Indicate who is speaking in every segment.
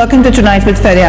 Speaker 1: welcome to Tonight with Faria.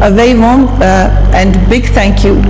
Speaker 1: a very warm and big thank you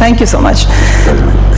Speaker 1: Thank you so much.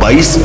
Speaker 2: 22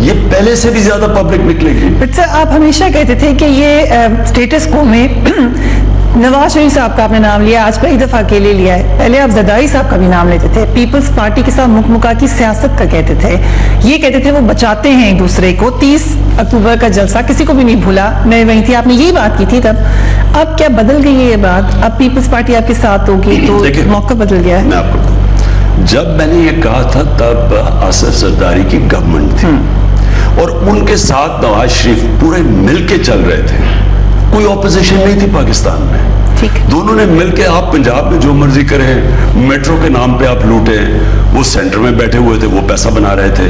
Speaker 2: یہ پہلے سے بھی زیادہ public نکلے گی.
Speaker 1: بٹ سر آپ ہمیشہ کہتے تھے کہ یہ اسٹیٹس کو میں نواز شریف صاحب کا آپ نے نام لیا, آج پہ ایک دفعہ اکیلے لیا ہے, پہلے آپ زرداری صاحب کا بھی نام لیتے تھے, پیپلز پارٹی کے ساتھ مکمکا کی سیاست کا کہتے تھے, یہ کہتے تھے وہ بچاتے ہیں ایک دوسرے کو. 30 اکتوبر کا جلسہ کسی کو بھی نہیں بھولا, میں وہیں تھی, آپ نے یہی بات کی تھی تب. اب کیا بدل گئی ہے یہ بات؟ اب پیپلز پارٹی آپ کے ساتھ ہوگی تو موقع بدل گیا ہے.
Speaker 2: میں آپ کو جب میں نے یہ کہا تھا تب آصف زرداری کی گورنمنٹ تھی اور ان کے ساتھ نواز شریف پورے مل کے چل رہے تھے, کوئی اپوزیشن نہیں تھی پاکستان میں. دونوں نے مل کے, آپ پنجاب میں جو مرضی کریں, میٹرو کے نام پہ آپ لوٹے, وہ سینٹر میں بیٹھے ہوئے تھے, وہ پیسہ بنا رہے تھے.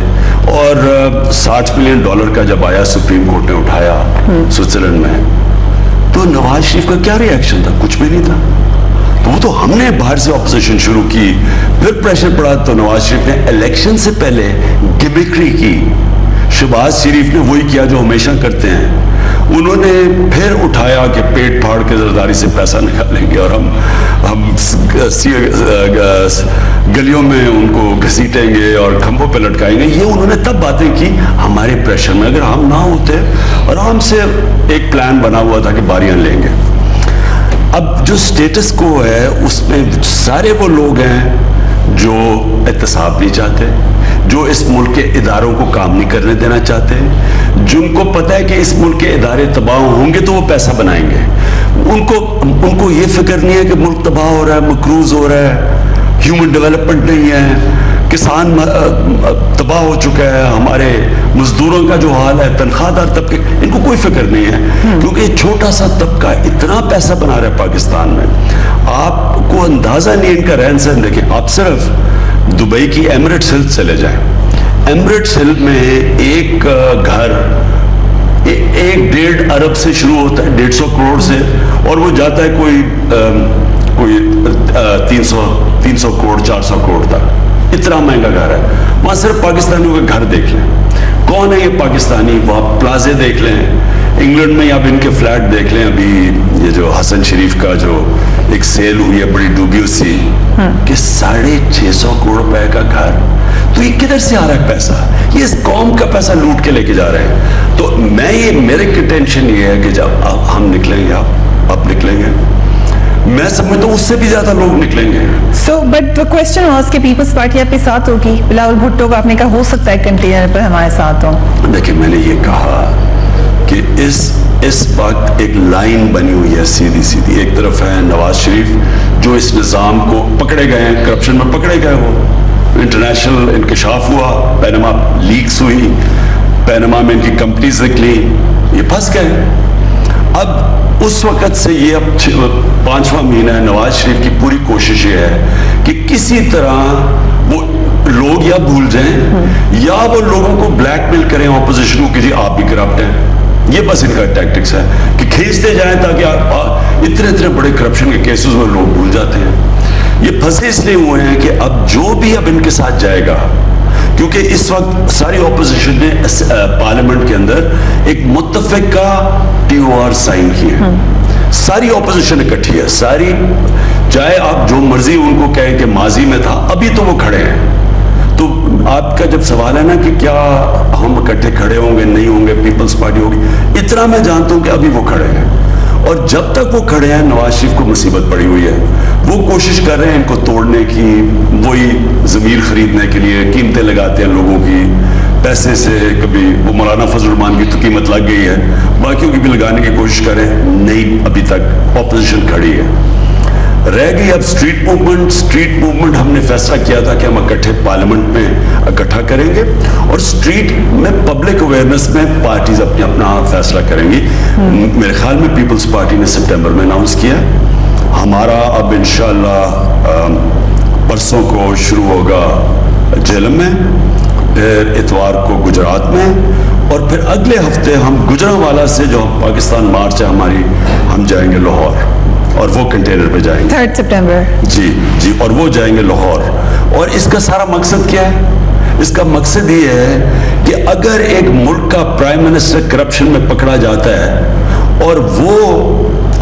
Speaker 2: اور $60 ملین کا جب آیا سپریم کورٹ نے اٹھایا سوئٹزرلینڈ میں, تو نواز شریف کا کیا ری ایکشن تھا؟ کچھ بھی نہیں تھا. تو وہ تو ہم نے باہر سے اپوزیشن شروع کی, پھر پریشر پڑا تو نواز شریف نے الیکشن سے پہلے گمکری کی. شہباز شریف نے وہی کیا جو ہمیشہ کرتے ہیں, انہوں نے پھر اٹھایا کہ پیٹ پھاڑ کے زرداری سے پیسہ نکالیں گے اور ہم گلیوں میں ان کو گھسیٹیں گے اور کھمبوں پہ لٹکائیں گے. یہ انہوں نے تب باتیں کی ہمارے پریشر میں. اگر ہم نہ ہوتے, آرام سے ایک پلان بنا ہوا تھا کہ باریاں لیں گے. اب جو سٹیٹس کو ہے اس میں سارے وہ لوگ ہیں جو احتساب نہیں چاہتے, جو اس ملک کے اداروں کو کام نہیں کرنے دینا چاہتے, جن کو پتہ ہے کہ اس ملک کے ادارے تباہ ہوں گے تو وہ پیسہ بنائیں گے. ان کو یہ فکر نہیں ہے کہ ملک تباہ ہو رہا ہے, مقروض ہو رہا ہے, ہیومن ڈیولپمنٹ نہیں ہے, کسان تباہ ہو چکا ہے, ہمارے مزدوروں کا جو حال ہے, تنخواہ دار طبقے, ان کو کوئی فکر نہیں ہے. کیونکہ یہ چھوٹا سا طبقہ اتنا پیسہ بنا رہا ہے پاکستان میں, آپ کو اندازہ نہیں ان کا رہن سہن. دیکھیں, آپ صرف دبئی کی ایمریٹس ہل چلے جائیں. ایمریٹس ہل میں ایک گھر 1.5 ارب سے شروع ہوتا ہے, 150 کروڑ سے, اور وہ جاتا ہے کوئی 300 کروڑ 400 کروڑ تک. اتنا مہنگا گھر ہے. وہاں صرف پاکستانیوں کے گھر دیکھ لیں, کون ہے یہ پاکستانی, وہاں پلازے دیکھ لیں. انگلینڈ میں اب ان کے فلیٹ دیکھ لیں, ابھی یہ جو حسن شریف کا جو ایک سیل ہوئی ہے بڑی ڈوبیوسی کہ 650 کروڑ روپے کا گھر. تو یہ کدھر سے آ رہا ہے پیسہ؟ یہ اس قوم کا پیسہ لوٹ کے لے کے جا رہے ہیں. تو میرے کنٹینشن یہ ہے کہ جب ہم نکلیں گے, آپ نکلیں گے, میں سمجھتا ہوں اس سے بھی زیادہ لوگ نکلیں گے.
Speaker 1: So but the question was کہ پیپلز پارٹی آپ کے ساتھ ہوگی. بلاول بھٹو کو آپ نے کہا ہو سکتا ہے کنٹینر پر ہمارے ساتھ ہو.
Speaker 2: دیکھیں, میں نے یہ کہا کہ اس وقت ایک لائن بنی ہوئی ہے سیدھی سیدھی. ایک طرف ہے نواز شریف جو اس نظام کو پکڑے گئے ہیں, کرپشن میں پکڑے گئے, وہ انٹرنیشنل انکشاف ہوا, پینما لیکس ہوئی, پینما میں ان کی کمپنیز نکلی, یہ پھنس گئے. اب اس وقت سے یہ اب 5واں مہینہ ہے, نواز شریف کی پوری کوشش یہ ہے کہ کسی طرح وہ لوگ یا بھول جائیں یا وہ لوگوں کو بلیک میل کریں, اپوزیشن کو, کہ جی آپ بھی کرپٹ ہیں. یہ بس ان کا ٹیکٹکس ہے کہ کھینچتے جائیں تاکہ اتنے بڑے کرپشن کے کیسز میں لوگ بھول جاتے ہیں. یہ پھنسے اس لیے ہوئے ہیں کہ اب جو بھی اب ان کے ساتھ جائے گا, کیونکہ اس وقت ساری اپوزیشن نے پارلیمنٹ کے اندر ایک متفقہ TOR سائن کی ہے. ساری اپوزیشن اکٹھی ہے, ساری, چاہے آپ جو مرضی ان کو کہیں کہ ماضی میں تھا, ابھی تو وہ کھڑے ہیں. تو آپ کا جب سوال ہے نا کہ کیا ہم اکٹھے کھڑے ہوں گے, نہیں ہوں گے, پیپلز پارٹی ہوگی, اتنا میں جانتا ہوں کہ ابھی وہ کھڑے ہیں. اور جب تک وہ کھڑے ہیں, نواز شریف کو مصیبت پڑی ہوئی ہے. وہ کوشش کر رہے ہیں ان کو توڑنے کی, وہی ضمیر خریدنے کے لیے قیمتیں لگاتے ہیں لوگوں کی پیسے سے. کبھی وہ مولانا فضل الرحمان کی تو قیمت لگ گئی ہے, باقیوں کی بھی لگانے کی کوشش کریں, نہیں, ابھی تک اپوزیشن کھڑی ہے. رہ گئی اب اسٹریٹ موومنٹ. ہم نے فیصلہ کیا تھا کہ ہم اکٹھے پارلیمنٹ میں اکٹھا کریں گے, اور اسٹریٹ میں پبلک اویئرنیس میں پارٹیز اپنا فیصلہ کریں گی. میرے خیال میں پیپلز پارٹی نے سپٹمبر میں اناؤنس کیا. ہمارا اب انشاءاللہ پرسوں کو شروع ہوگا جہلم میں, پھر اتوار کو گجرات میں, اور پھر اگلے ہفتے ہم گجرانوالا سے جو پاکستان مارچ ہے ہماری, ہم جائیں گے لاہور, اور وہ کنٹینر پہ جائیں گے
Speaker 1: 3 سپٹمبر.
Speaker 2: جی, اور وہ جائیں گے لاہور. اور اس کا سارا مقصد کیا ہے؟ اس کا مقصد یہ ہے کہ اگر ایک ملک کا پرائم منسٹر کرپشن میں پکڑا جاتا ہے اور وہ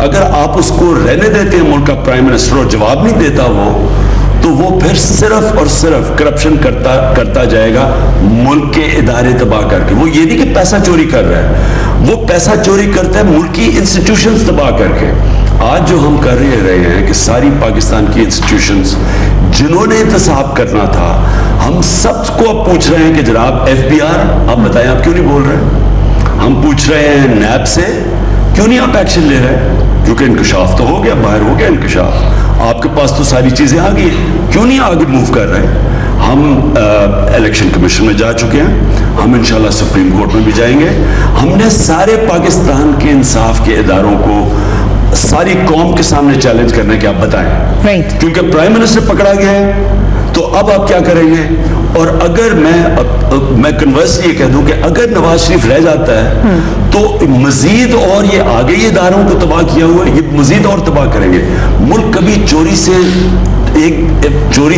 Speaker 2: اگر آپ اس کو رہنے دیتے ہیں ملک کا پرائم منسٹر اور جواب نہیں دیتا وہ, تو وہ پھر صرف اور صرف کرپشن کرتا جائے گا, ملک کے ادارے تباہ کر کے. وہ یہ نہیں کہ پیسہ چوری کر رہا ہے, وہ پیسہ چوری کرتا ہے ملک کی انسٹیٹیوشنز تباہ کر کے. آج جو ہم کر رہے ہیں کہ ساری پاکستان کی انسٹیٹیوشنز جنہوں نے احتساب کرنا تھا, ہم سب کو اب پوچھ رہے ہیں کہ جناب ایف بی آر آپ بتائیں آپ کیوں نہیں بول رہے. ہم پوچھ رہے ہیں نیب سے کیوں نہیں آپ ایکشن لے رہے, کیونکہ انکشاف تو ہو گیا, باہر ہو گیا انکشاف, آپ کے پاس تو ساری چیزیں آ گئی, کیوں نہیں آگے موو کر رہے. ہم الیکشن کمیشن میں جا چکے ہیں, ہم انشاءاللہ سپریم کورٹ میں بھی جائیں گے. ہم نے سارے پاکستان کے انصاف کے اداروں کو ساری قوم کے سامنے چیلنج کرنے کے آپ بتائیں, کیونکہ پرائم منسٹر پکڑا گیا ہے تو اب آپ کیا کریں گے. اور اگر میں کنورسلی یہ کہہ دوں کہ اگر نواز شریف رہ جاتا ہے تو مزید اور یہ آگے یہ اداروں کو تباہ کیا ہوا ہے, یہ مزید اور تباہ کریں گے. ملک کبھی چوری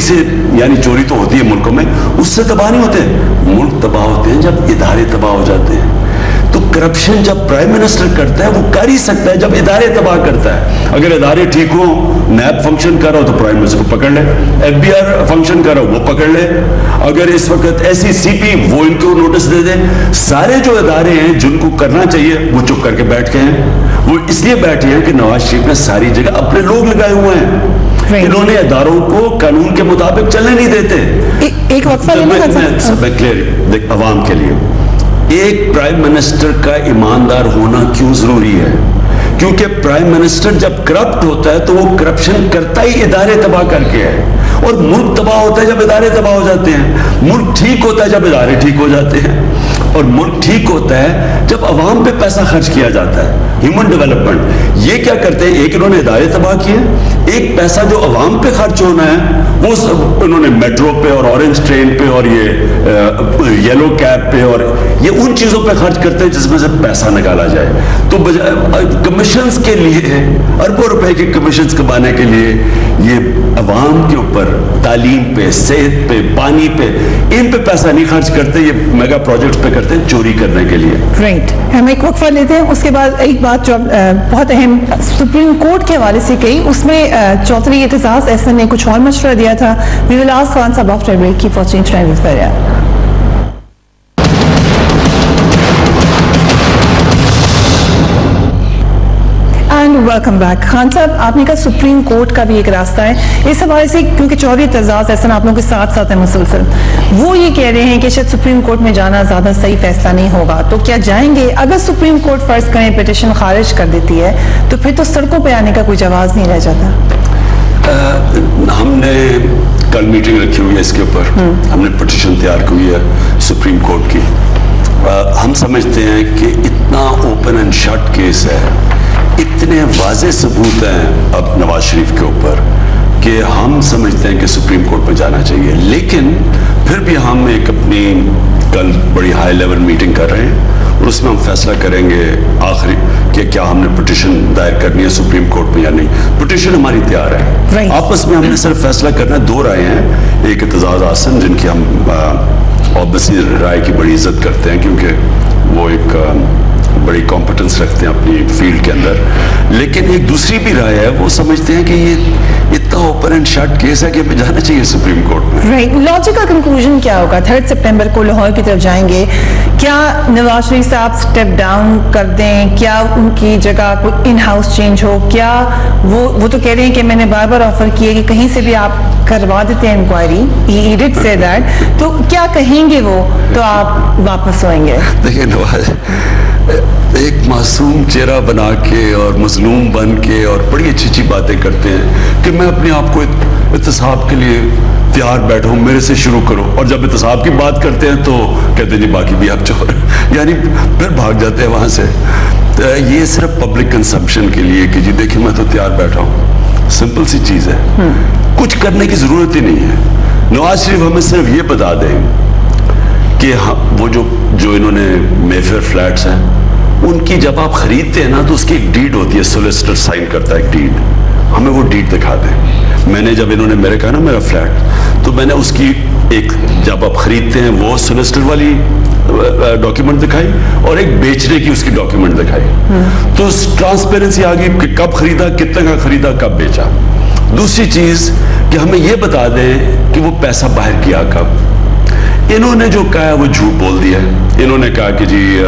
Speaker 2: سے یعنی چوری تو ہوتی ہے ملکوں میں, اس سے تباہ نہیں ہوتے. ملک تباہ ہوتے ہیں جب ادارے تباہ ہو جاتے ہیں. تو کرپشن جب پرائم منسٹر کرتا ہے وہ کر ہی سکتا ہے جب ادارے تباہ کرتا ہے. اگر ادارے ٹھیک ہوں, نیب فنکشن کر رہا ہو تو پرائم منسٹر کو پکڑ لے, ایف بی آر فنکشن کر رہا ہو وہ پکڑ لے, اگر اس وقت ایسی سی پی وہ ان کو نوٹس دے دے. سارے جو ادارے ہیں جن کو کرنا چاہیے وہ چپ کر کے بیٹھ کے ہیں. وہ اس لیے بیٹھے ہیں کہ نواز شریف نے ساری جگہ اپنے لوگ لگائے ہوئے ہیں, انہوں نے اداروں کو قانون کے مطابق چلنے نہیں دیتے.
Speaker 1: ایک وقفہ
Speaker 2: عوام کے لیے ایک پرائم منسٹر کا ایماندار ہونا کیوں ضروری ہے, کیونکہ پرائم منسٹر جب کرپٹ ہوتا ہے تو وہ کرپشن کرتا ہی ادارے تباہ کر کے ہے, اور ملک تباہ ہوتا ہے جب ادارے تباہ ہو جاتے ہیں. ملک ٹھیک ہوتا ہے جب ادارے ٹھیک ہو جاتے ہیں, اور ملک ٹھیک ہوتا ہے جب عوام پہ پیسہ خرچ کیا جاتا ہے. ہیومن ڈیولپمنٹ یہ کیا کرتے ہیں, ایک انہوں نے ادارے تباہ کیے, ایک پیسہ جو عوام پہ خرچ ہونا ہے وہ انہوں نے میٹرو پہ اور اورنج ٹرین پہ اور یہ یلو کیب پہ اور یہ ان چیزوں پہ خرچ کرتے ہیں جس میں سے پیسہ نکالا جائے. تو کمیشنز کے لیے اربوں روپے کے کمیشنز کمانے کے لیے یہ عوام کے اوپر تعلیم پہ, صحت پہ, پانی پہ, ان پہ پیسہ نہیں خرچ کرتے. یہ میگا پروجیکٹس پہ کرتے ہیں چوری کرنے کے لیے.
Speaker 1: رائٹ, ہم ایک وقفہ لیتے ہیں. اس کے بعد ایک بات جو بہت اہم سپریم کورٹ کے حوالے سے کہی, اس میں چودھری اعتزاز احسن نے کچھ اور مشورہ دیا تھا. We will ask Khan Sahab after a break. Keep watching Tonight with Faria. Welcome back. Khan صاحب, آپ نے کہا سپریم کورٹ کا بھی ایک راستہ ہے اس حوالے سے, کیونکہ چودھری اعتزاز احسن آپ لوگوں کے ساتھ ساتھ ہیں مسلسل, وہ یہ کہہ رہے ہیں کہ شاید سپریم کورٹ میں جانا زیادہ صحیح فیصلہ نہیں ہوگا. تو کیا جائیں گے؟ اگر سپریم کورٹ فرض کریں پٹیشن خارج کر دیتی ہے تو پھر تو سڑکوں پہ آنے کا کوئی جواز نہیں رہ جاتا.
Speaker 2: ہم نے کل میٹنگ رکھی ہوئی ہے اس کے اوپر, ہم نے پٹیشن تیار کی ہوئی ہے سپریم کورٹ کی. ہم سمجھتے ہیں کہ اتنا اوپن اینڈ شٹ کیس ہے, اتنے واضح ثبوت ہیں اب نواز شریف کے اوپر کہ ہم سمجھتے ہیں کہ سپریم کورٹ میں جانا چاہیے. لیکن پھر بھی ہم ایک اپنی کل بڑی ہائی لیول میٹنگ کر رہے ہیں اور اس میں ہم فیصلہ کریں گے آخری کہ کیا ہم نے پٹیشن دائر کرنی ہے سپریم کورٹ میں یا نہیں. پٹیشن ہماری تیار ہے, آپس میں ہم نے صرف فیصلہ کرنا ہے. دو رائے ہیں, ایک اعتزاز احسن جن کی ہم اوبیسلی رائے کی بڑی عزت کرتے ہیں کیونکہ وہ ایک بڑی کمپٹنس رکھتے ہیں اپنی فیلڈ کے اندر, لیکن ایک دوسری بھی رائے ہے, وہ سمجھتے ہیں کہ یہ اتنا اوپن اینڈ شٹ کیس ہے کہ ہمیں جانا چاہیے سپریم کورٹ میں.
Speaker 1: رائٹ, لاجیکل کنکلوژن کیا ہوگا؟ 3 سپٹمبر کو لاہور کی طرف جائیں گے, کیا نواز شریف صاحب اسٹیپ ڈاؤن کر دیں, کیا ان کی جگہ کوئی ان ہاؤس چینج ہو, کیا وہ تو کہہ رہے ہیں کہ میں نے بار بار آفر کی ہے کہ کہیں سے بھی آپ کروا دیتے ہیں انکوائری, ہی ڈڈ سے دیٹ, تو کیا کہیں گے وہ تو آپ واپس ہوئیں گے؟
Speaker 2: دیکھیں نواز ایک معصوم چہرہ بنا کے اور مظلوم بن کے اور بڑی اچھی اچھی باتیں کرتے ہیں کہ میں اپنے آپ کو احتساب کے لیے تیار بیٹھا ہوں, میرے سے شروع کرو, اور جب احتساب کی بات کرتے ہیں تو کہتے ہیں جی باقی بھی آپ چور, یعنی پھر بھاگ جاتے ہیں وہاں سے. یہ صرف پبلک کنسمپشن کے لیے کہ جی دیکھیں میں تو تیار بیٹھا ہوں, سمپل سی چیز ہے, کچھ کرنے کی ضرورت ہی نہیں ہے. نواز شریف ہمیں صرف یہ بتا دیں کہ وہ جو انہوں نے میفیئر فلیٹس ہیں ان کی جب آپ خریدتے ہیں نا تو اس کی ایک ڈیڈ ہوتی ہے, سولیسٹر سائن کرتا ہے ایک ڈیڈ, ہمیں وہ ڈیڈ دکھا دیں. میں نے جب انہوں نے میرے کہا نا میرا فلیٹ, تو میں نے اس کی ایک جب آپ خریدتے ہیں وہ سولیسٹر والی ڈاکیومنٹ دکھائی اور ایک بیچنے کی اس کی ڈاکیومنٹ دکھائی, تو ٹرانسپیرنسی آ گئی کہ کب خریدا, کتنے کا خریدا, کب بیچا. دوسری چیز کہ ہمیں یہ بتا دیں کہ وہ پیسہ باہر کیا کب. انہوں نے جو کہا وہ جھوٹ بول دیا. انہوں نے کہا کہ جی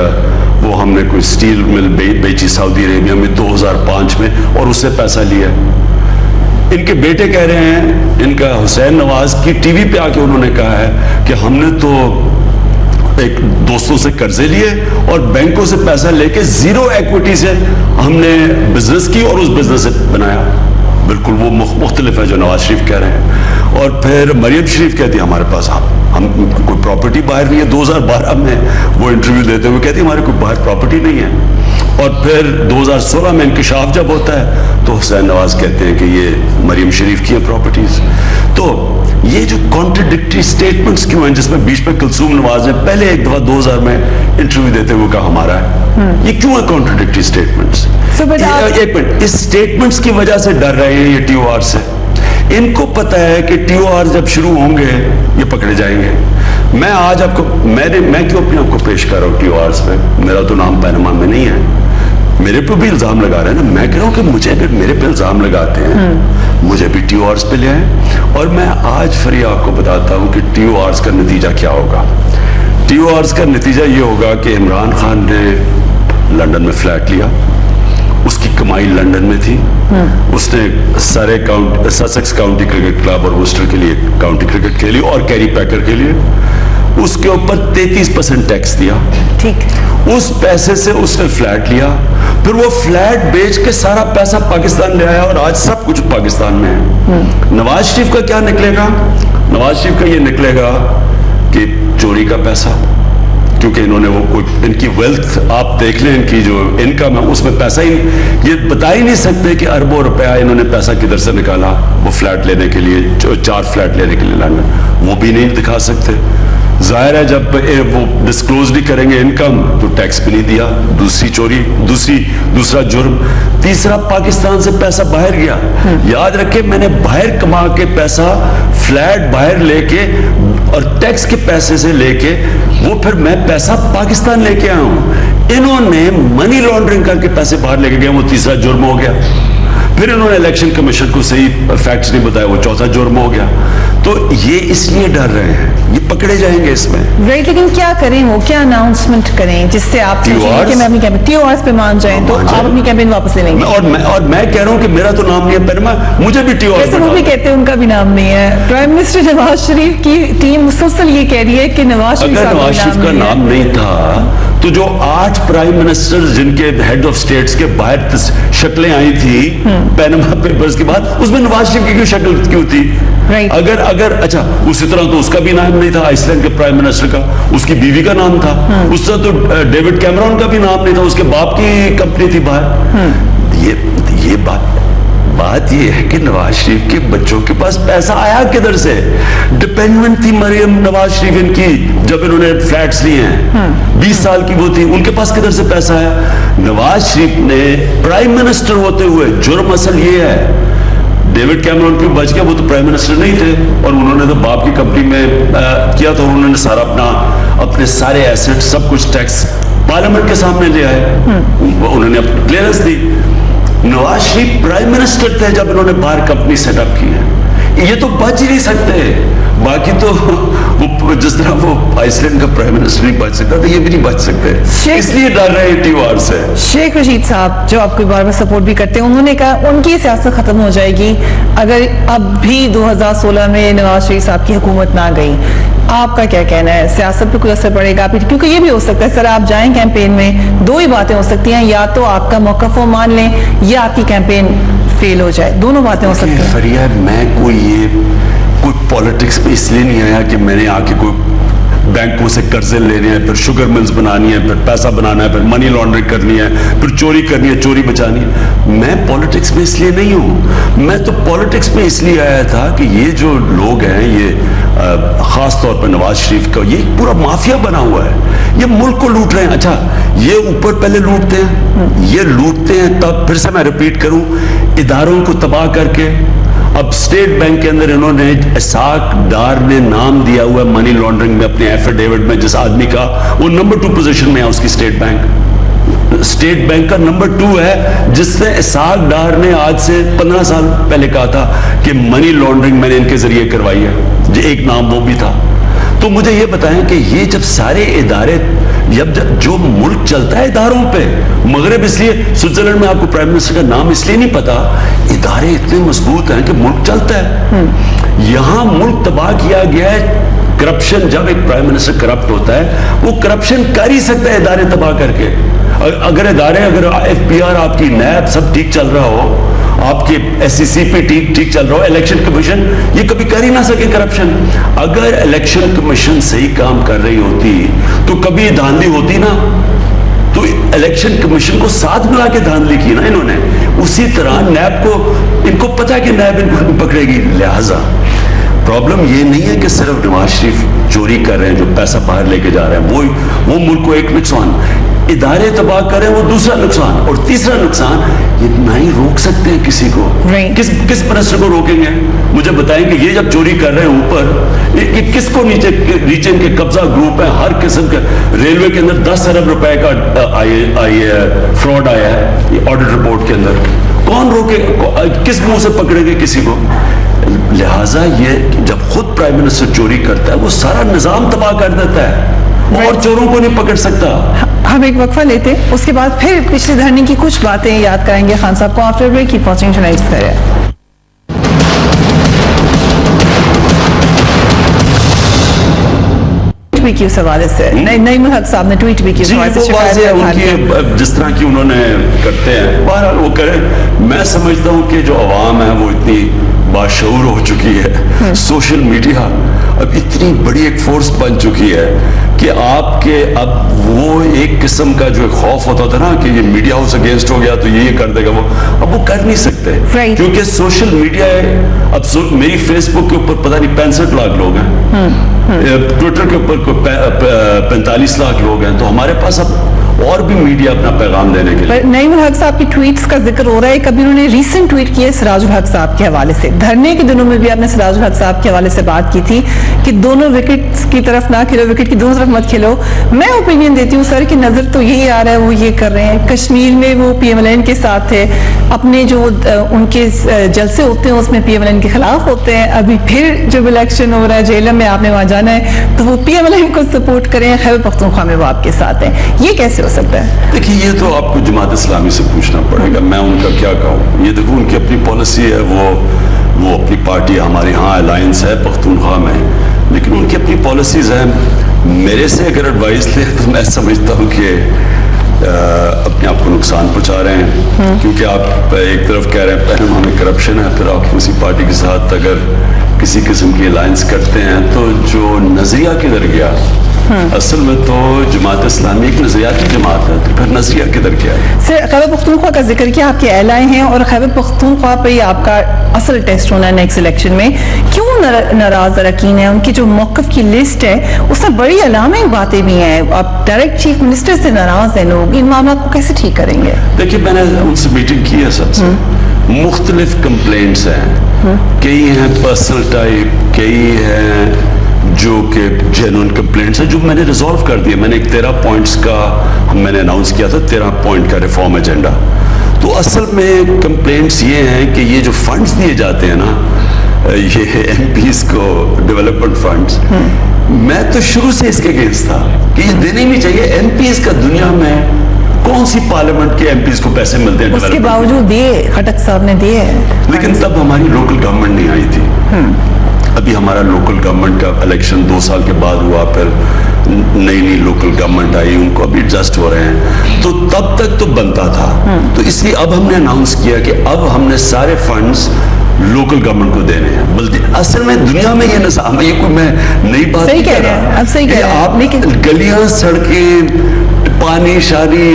Speaker 2: وہ ہم نے کوئی سٹیل مل بیچی سعودی عربیہ میں 2005 میں اور اس سے پیسہ لیا. ان کے بیٹے کہہ رہے ہیں, ان کا حسین نواز کی ٹی وی پہ آ کے انہوں نے کہا ہے کہ ہم نے تو ایک دوستوں سے قرضے لیے اور بینکوں سے پیسہ لے کے زیرو ایکوٹی سے ہم نے بزنس کی اور اس بزنس سے بنایا. بالکل وہ مختلف ہے جو نواز شریف کہہ رہے ہیں. اور پھر مریم شریف کہتی ہے ہمارے پاس ہم کوئی پراپرٹی باہر نہیں ہے. 2012 میں وہ انٹرویو دیتے ہوئے کہتی ہے ہمارے کوئی باہر پراپرٹی نہیں ہے. اور پھر 2016 میں انکشاف جب ہوتا ہے تو حسین نواز کہتے ہیں کہ یہ مریم شریف کی ہیں پراپرٹیز. تو یہ جو کانٹرڈکٹری سٹیٹمنٹس کیوں ہیں, جس میں بیچ میں کلثوم نواز نے پہلے ایک دفعہ 2000 میں انٹرویو دیتے ہوئے کہا ہمارا ہے, یہ کیوں ہے کانٹرڈکٹری سٹیٹمنٹس؟ ایک منٹ, اس سٹیٹمنٹس کی وجہ سے ڈر رہے ہیں یہ ٹی او آر سے. ان کو پتہ ہے کہ ٹی او آر جب شروع ہوں گے یہ پکڑے جائیں گے. میں آج آپ کو میں کیوں اپنے آپ کو پیش کر رہا ہوں ٹی او آرز پہ؟ میرا تو نام پیناما میں نہیں ہے. میرے پہ بھی الزام لگا رہے ہیں نا. میں کہہ رہا ہوں کہ مجھے اگر میرے پہ الزام لگاتے ہیں مجھے بھی ٹی او آرز پہ لے آئیں. اور میں آج فری آپ کو بتاتا ہوں کہ ٹی او آرز کا نتیجہ کیا ہوگا. ٹی او آرز کا نتیجہ یہ ہوگا کہ عمران خان نے لندن میں فلیٹ لیا, اس کی کمائی لندن میں تھی, اس نے سارے سسیکس کاؤنٹی کرکٹ کلب اور وسٹر کے لیے کاؤنٹی کرکٹ کھیلی اور کیری پیکر کے لیے اس کے اوپر 33% ٹیکس دیا.
Speaker 1: ٹھیک,
Speaker 2: اس پیسے سے اس نے فلیٹ لیا, پھر وہ فلیٹ بیچ کے سارا پیسہ پاکستان لے آیا اور آج سب کچھ پاکستان میں ہے. نواز شریف کا کیا نکلے گا؟ نواز شریف کا یہ نکلے گا کہ چوری کا پیسہ, کیونکہ انہوں نے وہ کوئی ان کی ویلتھ آپ دیکھ لیں, ان کی جو انکم ہے اس میں پیسہ ہی یہ بتا ہی نہیں سکتے کہ اربوں روپیہ انہوں نے پیسہ کدھر سے نکالا وہ فلیٹ لینے کے لیے, 4 فلیٹ لینے کے لیے لندن, وہ بھی نہیں دکھا سکتے. ظاہر ہے جب وہ ڈسکلوز نہیں کریں گے انکم تو ٹیکس بھی نہیں دیا. دوسری چوری, دوسرا جرم. تیسرا پاکستان سے پیسہ باہر گیا. یاد رکھیں میں نے باہر کما کے پیسہ فلیٹ باہر لے کے اور ٹیکس کے پیسے سے لے کے وہ پھر میں پیسہ پاکستان لے کے آیا ہوں. انہوں نے منی لانڈرنگ کر کے پیسے باہر لے کے گئے, وہ تیسرا جرم ہو گیا. پھر انہوں نے الیکشن کمیشن کو صحیح فیکٹس نہیں بتایا, وہ چوتھا جرم ہو گیا. تو یہ اس لیے ڈر رہے ہیں, یہ پکڑے جائیں گے اس میں.
Speaker 1: رائٹ, لیکن کیا کریں, وہ کیا اناؤنسمنٹ کریں جس سے آپ ٹی او آرز پہ مان جائیں تو آپ اپنی کیمپین واپس لے لیں گے؟
Speaker 2: اور میں کہہ رہا ہوں کہ میرا تو نام نہیں ہے پینما, مجھے بھی ٹی او آرز.
Speaker 1: وہ بھی کہتے ہیں ان کا بھی نام نہیں ہے. پرائم منسٹر نواز شریف کی ٹیم مسلسل یہ کہہ رہی ہے کہ نواز شریف
Speaker 2: کا نام نہیں تھا تو جو 8 پرائم منسٹر جن کے ہیڈ آف سٹیٹس کے باہر شکلیں آئی تھی پینما پیپرز کے بعد, اس میں نواز شریف کی کیوں شکل کیوں تھی؟ اگر اچھا اسی طرح تو اس کا بھی نام نہیں تھا آئس لینڈ کے پرائم منسٹر کا, اس کی بیوی کا نام تھا. اس طرح تو ڈیوڈ کیمرون کا بھی نام نہیں تھا, اس کے باپ کی کمپنی تھی باہر. یہ بات یہ ہے کہ نواز شریف کے بچوں کے پاس پیسہ آیا کدھر سے؟ ڈپینڈنٹ تھی مریم نواز شریف ان کی جب انہوں نے فلیٹس لیے ہیں, 20 سال کی وہ تھی, ان کے پاس کدھر سے پیسہ آیا؟ نواز شریف نے پرائم منسٹر ہوتے ہوئے, جرم اصل یہ ہے ڈیوڈ کیمرون کیوں بچ گیا, وہ تو پرائم منسٹر نہیں تھے اور انہوں نے تو باپ کی کمپنی میں کیا تھا, انہوں نے سارا اپنے سارے ایسٹ سب کچھ ٹیکس پارلیمنٹ کے سامنے لے آئے, انہوں نے اپنی کلیئرنس دی. نواز شریف پرائم منسٹر تھے جب انہوں نے باہر کمپنی سیٹ اپ کی ہے, یہ تو بچ ہی نہیں سکتے. باقی تو وہ جس طرح وہ آئس لینڈ کا پرائم منسٹر نہیں بچ سکتا تو یہ بھی نہیں بچ سکتے, اس لیے ڈر رہے ہیں ٹی او آر سے.
Speaker 1: شیخ رشید صاحب جو آپ کو بار بار سپورٹ بھی کرتے ہیں, انہوں نے کہا ان کی سیاست ختم ہو جائے گی اگر اب بھی 2016 میں نواز شریف صاحب کی حکومت نہ گئی. آپ کا کیا کہنا ہے, سیاست پہ کوئی اثر پڑے گا؟ کیونکہ یہ بھی ہو سکتا ہے سر آپ جائیں کیمپین میں, 2 ہی باتیں ہو سکتی ہیں, یا تو آپ کا موقف وہ مان لیں یا آپ کی کیمپین فیل ہو جائے, دونوں باتیں ہو سکتی ہیں.
Speaker 2: فریا میں کوئی پالیٹکس میں اس لیے نہیں آیا کہ میں نے آ کے کوئی بینکوں سے قرضے لینے ہیں, پھر شوگر ملز بنانی ہے, پھر پیسہ بنانا ہے, پھر منی لانڈرنگ کرنی ہے, پھر چوری کرنی ہے, چوری بچانی ہے. میں پالیٹکس میں اس لیے نہیں ہوں, میں تو پالیٹکس میں اس لیے آیا تھا کہ یہ جو لوگ ہیں, یہ خاص طور پر نواز شریف کا یہ پورا مافیا بنا ہوا ہے, یہ ملک کو لوٹ رہے ہیں. اچھا یہ اوپر پہلے لوٹتے ہیں تب پھر سے میں ریپیٹ کروں, اداروں کو تباہ کر کے. اب اسٹیٹ بینک کے اندر انہوں نے اسحاق ڈار نے نام دیا ہوا ہے منی لانڈرنگ میں اپنے ایفیڈیوٹ میں, جس آدمی کا وہ نمبر 2 پوزیشن میں ہے اس کی اسٹیٹ بینک, اسٹیٹ بینک کا نمبر 2 ہے, جس نے اسحاق ڈار نے آج سے 15 سال پہلے کہا تھا کہ منی لانڈرنگ میں نے ان کے ذریعے کروائی ہے, ایک نام وہ بھی تھا. تو مجھے یہ بتائیں کہ یہ جب سارے ادارے, جو ملک چلتا ہے اداروں پہ, مغرب اس لیے سوئٹزرلینڈ میں آپ کو پرائم منسٹر کا نام اس لیے نہیں پتا, ادارے اتنے مضبوط ہیں کہ ملک چلتا ہے. یہاں ملک تباہ کیا گیا ہے کرپشن. جب ایک پرائم منسٹر کرپٹ ہوتا ہے, وہ کرپشن کر ہی سکتا ہے ادارے تباہ کر کے. اگر ایف پی آر, آپ کی نیب سب ٹھیک چل رہا ہو, آپ کے ایس سی سی پی ٹھیک چل رہا ہو, الیکشن کمیشن یہ کبھی کر ہی نہ سکے کرپشن. اگر الیکشن کمیشن صحیح کام کر رہی ہوتی تو کبھی یہ دھاندلی ہوتی نا, تو الیکشن کمیشن کو ساتھ ملا کے دھاندلی کی نا انہوں نے. اسی طرح نیب کو, ان کو پتا کہ نیب ان کو پکڑے گی. لہٰذا پرابلم یہ نہیں ہے کہ صرف نواز شریف چوری کر رہے ہیں, جو پیسہ باہر لے کے جا رہے ہیں, وہ ملک کو ایک نقصان, ادارے تباہ کر رہے ہیں وہ دوسرا نقصان, اور تیسرا نقصان یہ نہ ہی روک سکتے ہیں کسی کو. کس منسٹر کو روکیں گے؟ مجھے بتائیں کہ یہ جب چوری کر رہے ہیں اوپر, کس کو نیچے ان کے قبضہ گروپ ہے ہر قسم کا. ریلوے کے اندر 10 ارب روپے کا فراڈ آیا ہے آڈٹ رپورٹ کے اندر. کون روکے, کس منہ سے پکڑے گے کسی کو؟ لہٰذا یہ جب خود پرائم منسٹر چوری کرتا ہے, وہ سارا نظام تباہ کر دیتا ہے, اور چوروں کو نہیں پکڑ سکتا.
Speaker 1: ہم ایک وقفہ لیتے, اس کے بعد پھر پچھلے دھرنے کی کچھ باتیں یاد کریں گے خان صاحب کو. آفٹر بریک کیپ واچنگ ٹونائٹس کرے. کے حوالے سے نعیم الحق صاحب نے ٹویٹ بھی کی,
Speaker 2: جس طرح کی انہوں نے کرتے ہیں, بہرحال وہ کریں. میں سمجھتا ہوں کہ جو عوام ہے وہ اتنی باشعور ہو چکی ہے, سوشل میڈیا اب اتنی بڑی ایک فورس بن چکی ہے کہ آپ کے اب وہ ایک قسم کا جو خوف ہوتا تھا نا کہ یہ میڈیا ہاؤس اگینسٹ ہو گیا تو یہ کر دے گا, وہ اب وہ کر نہیں سکتے, کیونکہ سوشل میڈیا ہے. اب میری فیس بک کے اوپر پتہ نہیں 65 لاکھ لوگ ہیں, ٹویٹر کے اوپر 45 لاکھ لوگ ہیں, تو ہمارے پاس اب اور بھی میڈیا اپنا پیغام دینے کے لیے.
Speaker 1: نعیم الحق صاحب کی ٹویٹس کا ذکر ہو رہا ہے, کبھی انہوں نے ریسنٹ ٹویٹ کیا سراج الحق صاحب کے حوالے سے. دھرنے کے دنوں میں بھی آپ نے سراج الحق صاحب کے حوالے سے بات کی تھی کہ دونوں وکٹ کی طرف نہ کھیلو, وکٹ کی دونوں طرف مت کھیلو. میں اوپینین دیتی ہوں سر کہ نظر تو یہی آ رہا ہے وہ یہ کر رہے ہیں. کشمیر میں وہ پی ایم ایل این کے ساتھ تھے, اپنے جو ان کے جلسے ہوتے ہیں اس میں پی ایم ایل این کے خلاف ہوتے ہیں. ابھی پھر جب الیکشن ہو رہا ہے جیلم میں, آپ نے وہاں جانا ہے تو وہ پی ایم ایل این کو سپورٹ کریں, خیبر پختونخوا میں وہ آپ کے ساتھ ہیں. یہ کیسے ہو سکتا ہے؟
Speaker 2: دیکھیے یہ تو آپ کو جماعت اسلامی سے پوچھنا پڑے گا, میں ان کا کیا کہوں. یہ دیکھو ان کی اپنی پالیسی ہے, وہ اپنی پارٹی, ہمارے ہاں الائنس ہے پختونخوا میں, لیکن ان کی اپنی پالیسیز ہیں. میرے سے اگر ایڈوائز لے تو میں سمجھتا ہوں کہ اپنے آپ کو نقصان پہنچا رہے ہیں, کیونکہ آپ ایک طرف کہہ رہے ہیں پہلے ہمیں کرپشن ہے, پھر آپ اسی پارٹی کے ساتھ اگر کسی قسم کی الائنس کرتے ہیں تو جو نظریہ کدھر گیا. اصل میں تو جماعت اسلامی ایک نظریاتی جماعت ہے, تو پھر نظریہ کدھر گیا ہے.
Speaker 1: سر خیبر پختونخوا کا ذکر کیا, آپ کے اہل آئے ہیں اور خیبر پختونخوا پہ ہی آپ کا اصل ٹیسٹ ہونا ہے نیکسٹ الیکشن میں. کیوں ناراض اراکین ہیں؟ ان کی جو موقف کی لسٹ ہے اس میں بڑی علامہ باتیں بھی ہیں. آپ ڈائریکٹ چیف منسٹر سے ناراض ہیں لوگ, ان معاملات کو کیسے ٹھیک کریں گے؟
Speaker 2: دیکھیے میں نے ان سے میٹنگ کی ہے, سب سے مختلف کمپلینٹس ہیں, کئی ہیں پرسنل ٹائپ, کئی ہیں جو کہ جینوئن کمپلینٹس ہیں جو میں نے ریزالو کر دیے. میں نے ایک 13 پوائنٹس کا میں نے اناؤنس کیا تھا, 13 پوائنٹ کا ریفارم ایجنڈا. تو اصل میں کمپلینٹس یہ ہیں کہ یہ جو فنڈز دیے جاتے ہیں نا, یہ ایم پیز کو ڈیولپمنٹ فنڈز, میں تو شروع سے اس کے اگینسٹ تھا کہ یہ دینے نہیں چاہیے. ایم پیز کا دنیا میں کون سی پارلیمنٹ کے ایم پیز کو پیسے ملتے ہیں؟
Speaker 1: اس کے باوجود دیے, خٹک صاحب نے دیے,
Speaker 2: لیکن تب ہماری لوکل گورنمنٹ نہیں آئی تھی. ابھی ہمارا لوکل گورنمنٹ کا الیکشن 2 سال کے بعد ہوا, پھر نئی لوکل گورنمنٹ آئی, ان کو ابھی ایڈجسٹ ہو رہے ہیں, تو تب تک تو بنتا تھا. تو اس لیے اب ہم نے اناؤنس کیا کہ اب ہم نے سارے فنڈز لوکل گورنمنٹ کو دینے ہیں. بلکہ اصل میں دنیا میں یہ نظام ہے, یہ کوئی میں نئی بات نہیں کہہ رہا.
Speaker 1: اب صحیح کہہ رہے ہیں
Speaker 2: آپ, گلیاں, سڑکیں, پانی, شادی,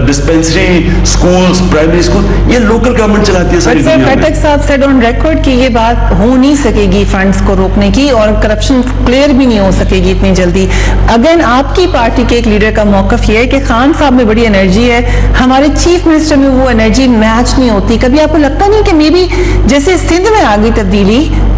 Speaker 2: ڈسپینسری, سکولز, پرائمری سکول, یہ لوکل گورنمنٹ چلاتی ہے ساری دنیا میں.
Speaker 1: خٹک صاحب سیڈ آن ریکارڈ کہ یہ بات ہو نہیں سکے گی فنڈز کو روکنے کی, اور کرپشن کلیئر بھی نہیں ہو سکے گی اتنی جلدی. اگین آپ کی پارٹی کے ایک لیڈر کا موقف یہ ہے کہ خان صاحب میں بڑی انرجی ہے, ہمارے چیف منسٹر میں وہ انرجی میچ نہیں ہوتی. کبھی آپ کو لگتا نہیں کہ مے بی جیسے سندھ میں آ گئی تبدیلی,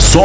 Speaker 2: 100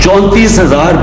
Speaker 2: 34,000